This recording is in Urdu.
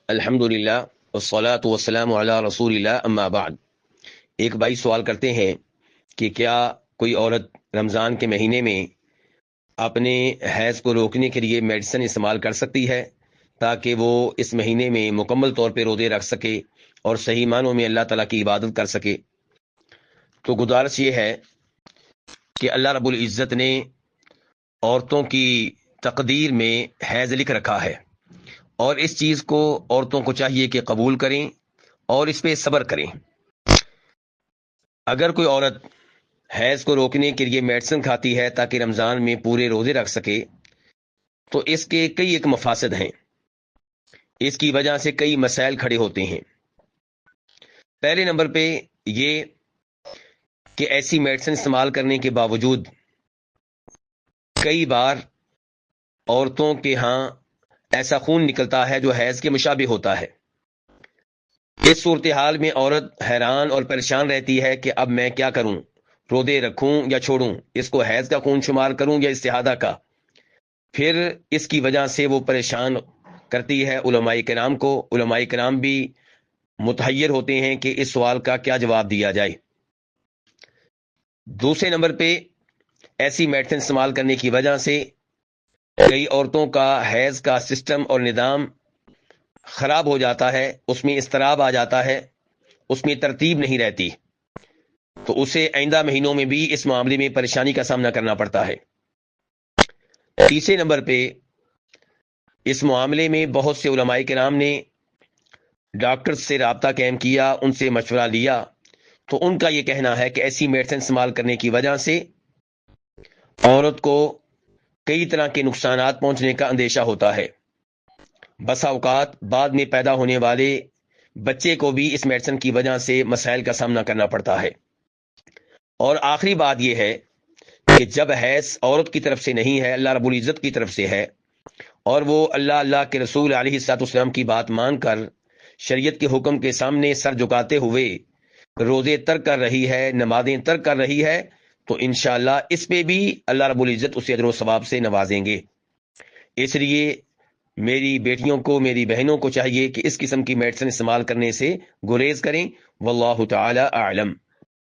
الحمدللہ والصلاة والسلام علی رسول اللہ اما بعد۔ ایک بھائی سوال کرتے ہیں کہ کیا کوئی عورت رمضان کے مہینے میں اپنے حیض کو روکنے کے لیے میڈیسن استعمال کر سکتی ہے تاکہ وہ اس مہینے میں مکمل طور پہ روزے رکھ سکے اور صحیح معنوں میں اللہ تعالیٰ کی عبادت کر سکے؟ تو گزارش یہ ہے کہ اللہ رب العزت نے عورتوں کی تقدیر میں حیض لکھ رکھا ہے، اور اس چیز کو عورتوں کو چاہیے کہ قبول کریں اور اس پہ صبر کریں۔ اگر کوئی عورت حیض کو روکنے کے لیے میڈیسن کھاتی ہے تاکہ رمضان میں پورے روزے رکھ سکے، تو اس کے کئی ایک مفاسد ہیں، اس کی وجہ سے کئی مسائل کھڑے ہوتے ہیں۔ پہلے نمبر پہ یہ کہ ایسی میڈیسن استعمال کرنے کے باوجود کئی بار عورتوں کے ہاں ایسا خون نکلتا ہے جو حیض کے مشابہ ہوتا ہے۔ اس صورتحال میں عورت حیران اور پریشان رہتی ہے کہ اب میں کیا کروں، روزے رکھوں یا چھوڑوں، اس کو حیض کا خون شمار کروں یا استحاضہ کا۔ پھر اس کی وجہ سے وہ پریشان کرتی ہے علماء کرام کو۔ علماء کرام بھی متحیر ہوتے ہیں کہ اس سوال کا کیا جواب دیا جائے۔ دوسرے نمبر پہ ایسی میڈیسن استعمال کرنے کی وجہ سے کئی عورتوں کا حیض کا سسٹم اور نظام خراب ہو جاتا ہے، اس میں اضطراب آ جاتا ہے، اس میں ترتیب نہیں رہتی، تو اسے آئندہ مہینوں میں بھی اس معاملے میں پریشانی کا سامنا کرنا پڑتا ہے۔ تیسرے نمبر پہ اس معاملے میں بہت سے علماء کرام نے ڈاکٹر سے رابطہ قائم کیا، ان سے مشورہ لیا، تو ان کا یہ کہنا ہے کہ ایسی میڈیسن استعمال کرنے کی وجہ سے عورت کو کئی طرح کے نقصانات پہنچنے کا اندیشہ ہوتا ہے۔ بسا اوقات بعد میں پیدا ہونے والے بچے کو بھی اس میڈیسن کی وجہ سے مسائل کا سامنا کرنا پڑتا ہے۔ اور آخری بات یہ ہے کہ جب حیض عورت کی طرف سے نہیں ہے، اللہ رب العزت کی طرف سے ہے، اور وہ اللہ کے رسول علیہ الصلوۃ والسلام کی بات مان کر شریعت کے حکم کے سامنے سر جھکاتے ہوئے روزے ترک کر رہی ہے، نمازیں ترک کر رہی ہے، تو انشاءاللہ اس پہ بھی اللہ رب العزت اسے اجر و ثواب سے نوازیں گے۔ اس لیے میری بیٹیوں کو، میری بہنوں کو چاہیے کہ اس قسم کی میڈیسن استعمال کرنے سے گریز کریں۔ واللہ تعالی اعلم۔